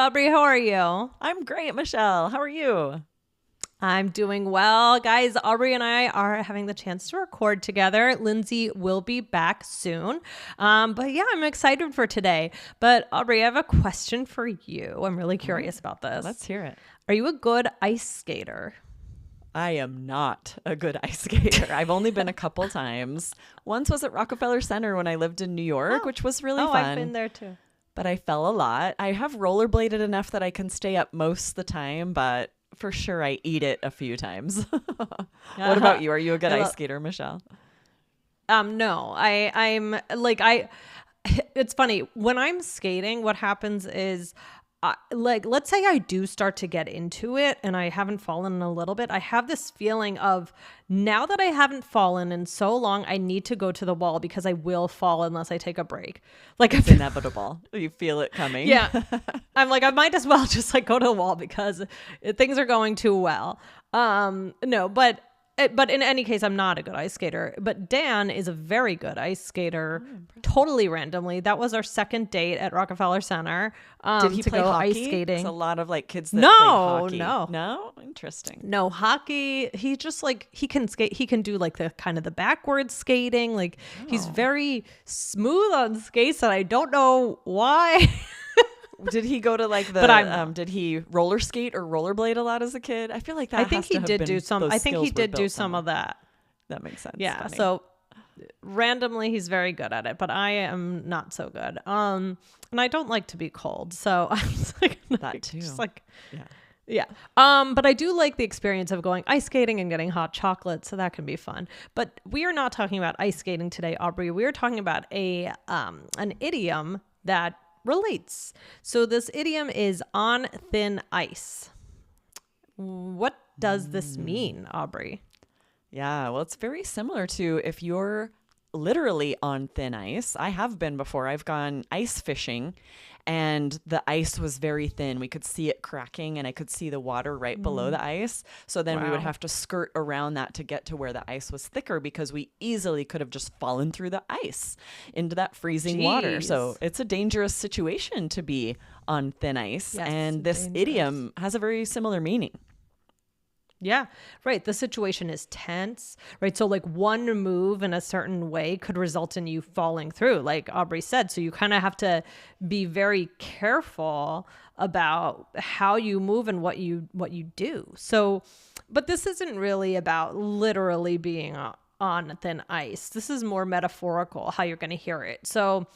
Aubrey. How are you? I'm great, Michelle. How are you? I'm doing well. Guys, Aubrey and I are having the chance to record together. Lindsay will be back soon. But yeah, I'm excited for today. But Aubrey, I have a question for you. I'm really curious about this. Let's hear it. Are you a good ice skater? I am not a good ice skater. I've only been a couple times. Once was at Rockefeller Center when I lived in New York, which was really fun. I've been there too. But I fell a lot. I have rollerbladed enough that I can stay up most of the time, but for sure I eat it a few times. What about you? Are you a good ice skater, Michelle? No, it's funny when I'm skating, what happens is let's say I do start to get into it and I haven't fallen in a little bit. I have this feeling of now that I haven't fallen in so long, I need to go to the wall because I will fall unless I take a break. Like it's inevitable. You feel it coming. Yeah. I'm like, I might as well just like go to the wall because things are going too well. No, but in any case, I'm not a good ice skater. But Dan is a very good ice skater, totally randomly. That was our second date at Rockefeller Center. Did he to play go hockey? ice skating. There's a lot of like kids that play hockey. No. Interesting. No hockey. He just like he can skate. He can do like the kind of the backwards skating. Like he's very smooth on skates, and I don't know why. Did he go to like the? Did he roller skate or rollerblade a lot as a kid? I feel like that. I think he did do some. I think he did do some of that. That makes sense. Yeah. Funny. So randomly, he's very good at it, but I am not so good. And I don't like to be cold, so I'm like that too. Just like yeah. Yeah. But I do like the experience of going ice skating and getting hot chocolate, so that can be fun. But we are not talking about ice skating today, Aubrey. We are talking about an idiom that relates. So this idiom is on thin ice. What does this mean, Aubrey? Yeah, well, it's very similar to if you're literally on thin ice. I have been before. I've gone ice fishing and the ice was very thin. We could see it cracking and I could see the water right below the ice. So then we would have to skirt around that to get to where the ice was thicker because we easily could have just fallen through the ice into that freezing water. So it's a dangerous situation to be on thin ice. Yes, and this idiom has a very similar meaning. Yeah, right. The situation is tense, right? So like one move in a certain way could result in you falling through, like Aubrey said. So you kind of have to be very careful about how you move and what you do. So, but this isn't really about literally being on thin ice. This is more metaphorical, how you're going to hear it. So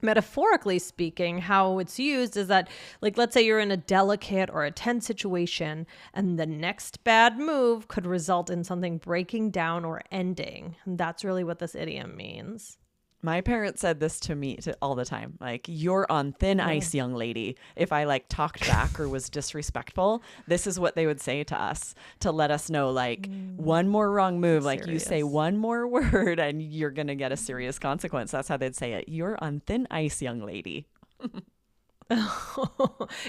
metaphorically speaking, how it's used is that, like, let's say you're in a delicate or a tense situation and the next bad move could result in something breaking down or ending. And that's really what this idiom means. My parents said this to me all the time, like, you're on thin ice, young lady. If I like talked back or was disrespectful, this is what they would say to us to let us know, like, one more wrong move, like you say one more word and you're going to get a serious consequence. That's how they'd say it. You're on thin ice, young lady.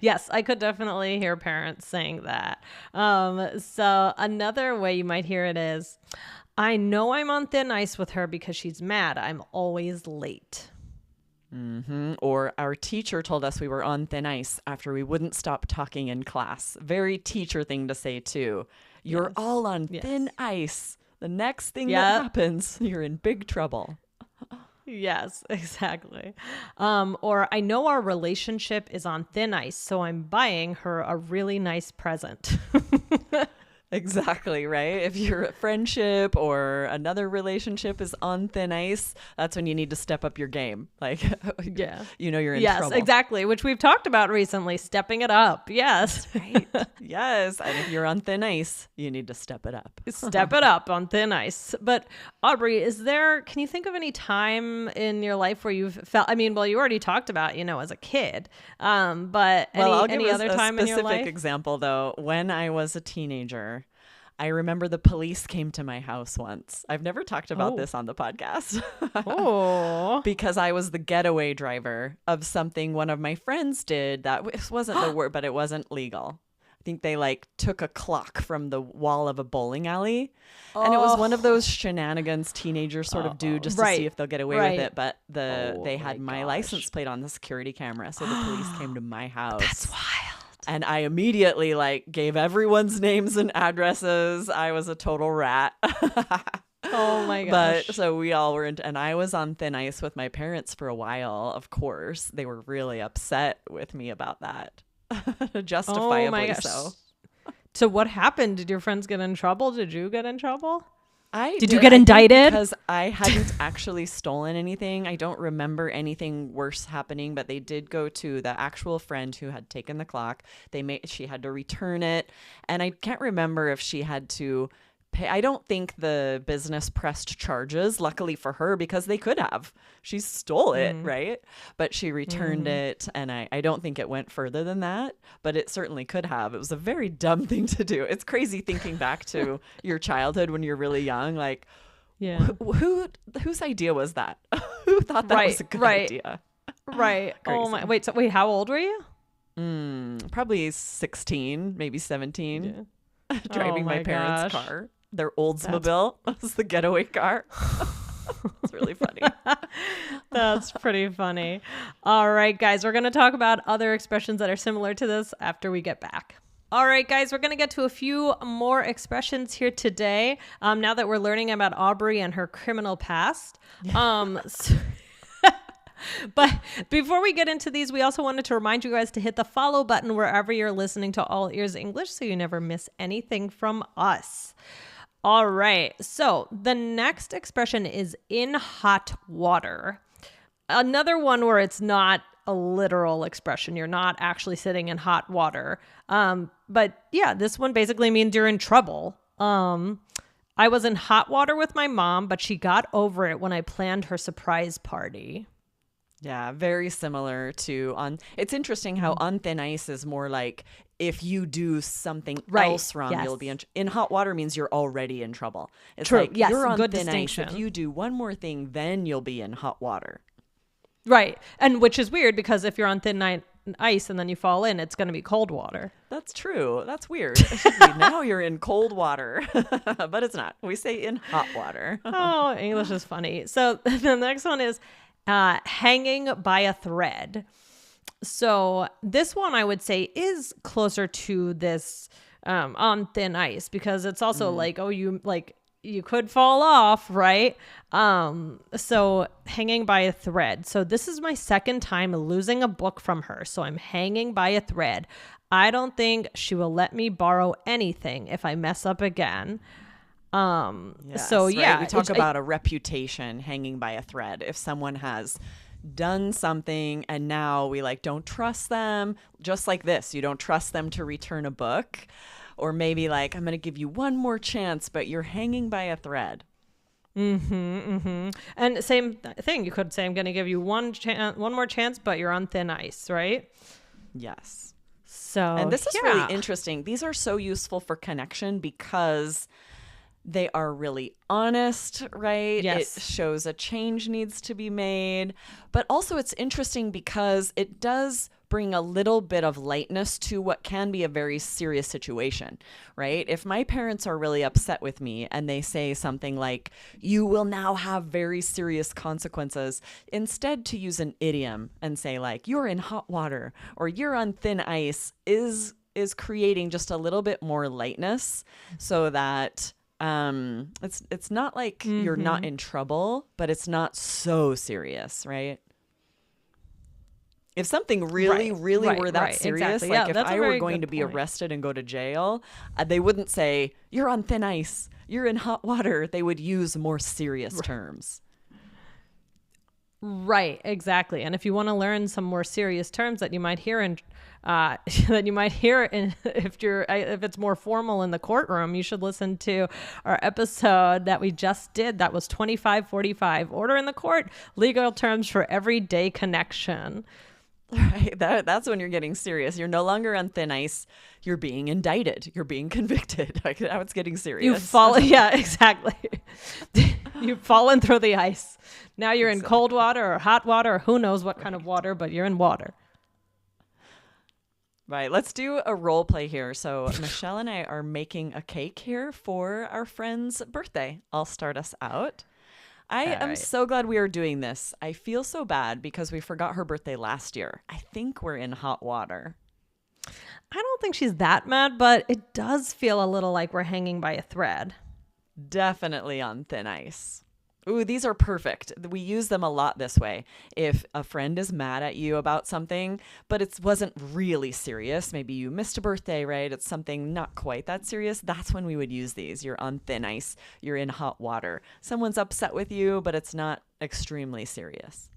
Yes, I could definitely hear parents saying that. So another way you might hear it is, I know I'm on thin ice with her because she's mad. I'm always late. Mm-hmm. Or our teacher told us we were on thin ice after we wouldn't stop talking in class. Very teacher thing to say too. You're all on thin ice. The next thing that happens, you're in big trouble. Yes, exactly. Or I know our relationship is on thin ice, so I'm buying her a really nice present. Exactly, right? If your friendship or another relationship is on thin ice, that's when you need to step up your game. Like, you know, you're in trouble. Yes, exactly. Which we've talked about recently, stepping it up. Yes. Right. Yes. And if you're on thin ice, you need to step it up. Step it up on thin ice. But Aubrey, can you think of any time in your life where you've felt, you already talked about, as a kid, but any other time in your life? A specific example though, when I was a teenager, I remember the police came to my house once. I've never talked about this on the podcast. Because I was the getaway driver of something one of my friends did that wasn't the word, but it wasn't legal. think they like took a clock from the wall of a bowling alley. And it was one of those shenanigans teenagers sort of do just to see if they'll get away with it. But they had my license plate on the security camera. So the police came to my house. That's wild. And I immediately like gave everyone's names and addresses. I was a total rat. Oh my gosh. But so we all were and I was on thin ice with my parents for a while, of course. They were really upset with me about that. Justifiably oh my gosh. so. So what happened? Did your friends get in trouble? Did you get in trouble? Did you get indicted? Because I hadn't actually stolen anything. I don't remember anything worse happening, but they did go to the actual friend who had taken the clock. She had to return it. And I can't remember if she had to pay. I don't think the business pressed charges, luckily for her, because they could have. She stole it, right? But she returned it, and I don't think it went further than that, but it certainly could have. It was a very dumb thing to do. It's crazy thinking back to your childhood when you're really young. Like, whose idea was that? Who thought that was a good idea? Right. Oh my. Wait, how old were you? Probably 16, maybe 17. Yeah. Driving my parents' car. Their Oldsmobile was the getaway car. It's really funny. That's pretty funny. All right, guys, we're going to talk about other expressions that are similar to this after we get back. All right, guys, we're going to get to a few more expressions here today. Now that we're learning about Aubrey and her criminal past. But before we get into these, we also wanted to remind you guys to hit the follow button wherever you're listening to All Ears English so you never miss anything from us. All right. So the next expression is in hot water. Another one where it's not a literal expression. You're not actually sitting in hot water. But yeah, this one basically means you're in trouble. I was in hot water with my mom, but she got over it when I planned her surprise party. Yeah, very similar to it's interesting how on thin ice is more like if you do something else wrong, you'll be in hot water means you're already in trouble. It's true. Like Yes, you're on good thin distinction. ice. If you do one more thing, then you'll be in hot water. Right. And which is weird because if you're on thin ice and then you fall in, it's going to be cold water. That's true. That's weird. It should be now you're in cold water, but it's not. We say in hot water. Oh, English is funny. So the next one is hanging by a thread. So this one I would say is closer to this on thin ice because it's also like, oh, you could fall off, right? So hanging by a thread. So this is my second time losing a book from her. So I'm hanging by a thread. I don't think she will let me borrow anything if I mess up again. Yes, so yeah, right? We talk about a reputation hanging by a thread. If someone has done something and now we don't trust them, just like this, you don't trust them to return a book, or maybe I'm going to give you one more chance, but you're hanging by a thread. And same thing. You could say, I'm going to give you one more chance, but you're on thin ice, right? Yes. So, and this is really interesting. These are so useful for connection because they are really honest, right? Yes. It shows a change needs to be made. But also it's interesting because it does bring a little bit of lightness to what can be a very serious situation, right? If my parents are really upset with me and they say something like, you will now have very serious consequences, instead to use an idiom and say you're in hot water or you're on thin ice is creating just a little bit more lightness so that it's not like you're not in trouble, but it's not so serious, right? If something really were that serious, exactly. If I were going to be arrested and go to jail, they wouldn't say, you're on thin ice, you're in hot water. They would use more serious terms. Right, exactly. And if you want to learn some more serious terms that you might hear if it's more formal in the courtroom, you should listen to our episode that we just did. That was 2545, Order in the Court, Legal Terms for Everyday Connection. Right. That's when you're getting serious. You're no longer on thin ice. You're being indicted. You're being convicted. Now it's getting serious. Yeah, exactly. You've fallen through the ice. Now you're in cold water or hot water or who knows what kind of water, but you're in water. Right, let's do a role play here. So Michelle and I are making a cake here for our friend's birthday. I'll start us out. I All am right. so glad we are doing this. I feel so bad because we forgot her birthday last year. I think we're in hot water. I don't think she's that mad, but it does feel a little like we're hanging by a thread. Definitely on thin ice. Ooh, these are perfect. We use them a lot this way. If a friend is mad at you about something, but it wasn't really serious, maybe you missed a birthday, right? It's something not quite that serious. That's when we would use these. You're on thin ice. You're in hot water. Someone's upset with you, but it's not extremely serious.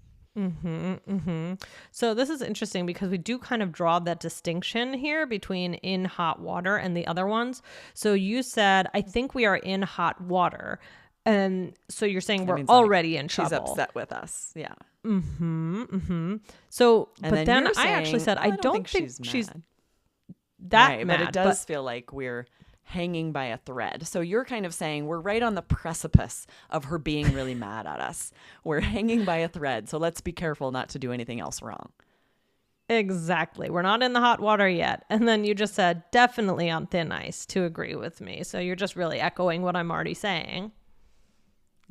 So this is interesting because we do kind of draw that distinction here between in hot water and the other ones. So you said, I think we are in hot water. And so you're saying we're already in trouble. She's upset with us. Yeah. So, And but then you're I actually saying, said, "Oh, I don't think she's she's mad." that Right, mad. but it does feel like we're hanging by a thread. So you're kind of saying we're right on the precipice of her being really mad at us. We're hanging by a thread. So let's be careful not to do anything else wrong. Exactly. We're not in the hot water yet. And then you just said definitely on thin ice to agree with me. So you're just really echoing what I'm already saying.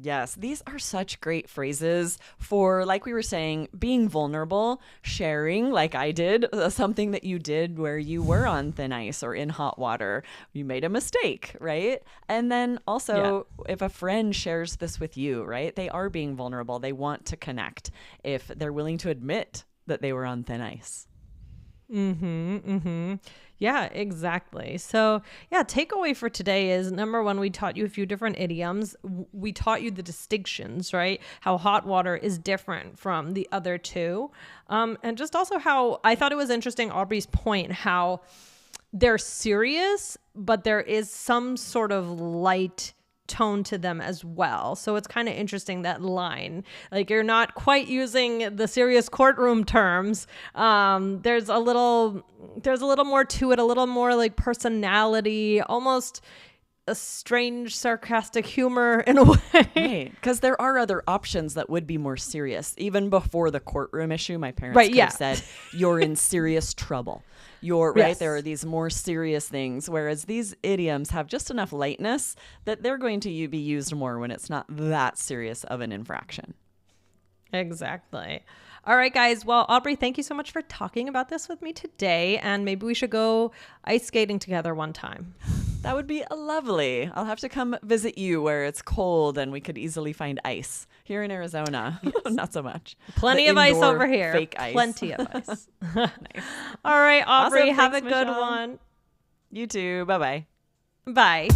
Yes, these are such great phrases for, like we were saying, being vulnerable, sharing, like I did, something that you did where you were on thin ice or in hot water. You made a mistake, right? And then also, if a friend shares this with you, right, they are being vulnerable. They want to connect if they're willing to admit that they were on thin ice. Yeah, exactly. So, yeah, takeaway for today is number one, we taught you a few different idioms. We taught you the distinctions, right? How hot water is different from the other two. And just also how I thought it was interesting, Aubrey's point, how they're serious, but there is some sort of light tone to them as well. So it's kind of interesting, that line. Like, you're not quite using the serious courtroom terms. There's a little more to it, a little more like personality, almost a strange sarcastic humor in a way. Right, because there are other options that would be more serious. Even before the courtroom issue, my parents could have said, you're in serious trouble. You're right. There are these more serious things, whereas these idioms have just enough lightness that they're going to be used more when it's not that serious of an infraction. Exactly. All right, guys. Well, Aubrey, thank you so much for talking about this with me today. And maybe we should go ice skating together one time. That would be lovely. I'll have to come visit you where it's cold and we could easily find ice. Here in Arizona, not so much. Plenty of ice over here. Fake ice. Plenty of ice. Nice. All right, Aubrey, Awesome. have Thanks, a good Michelle. one. You too. Bye-bye. Bye.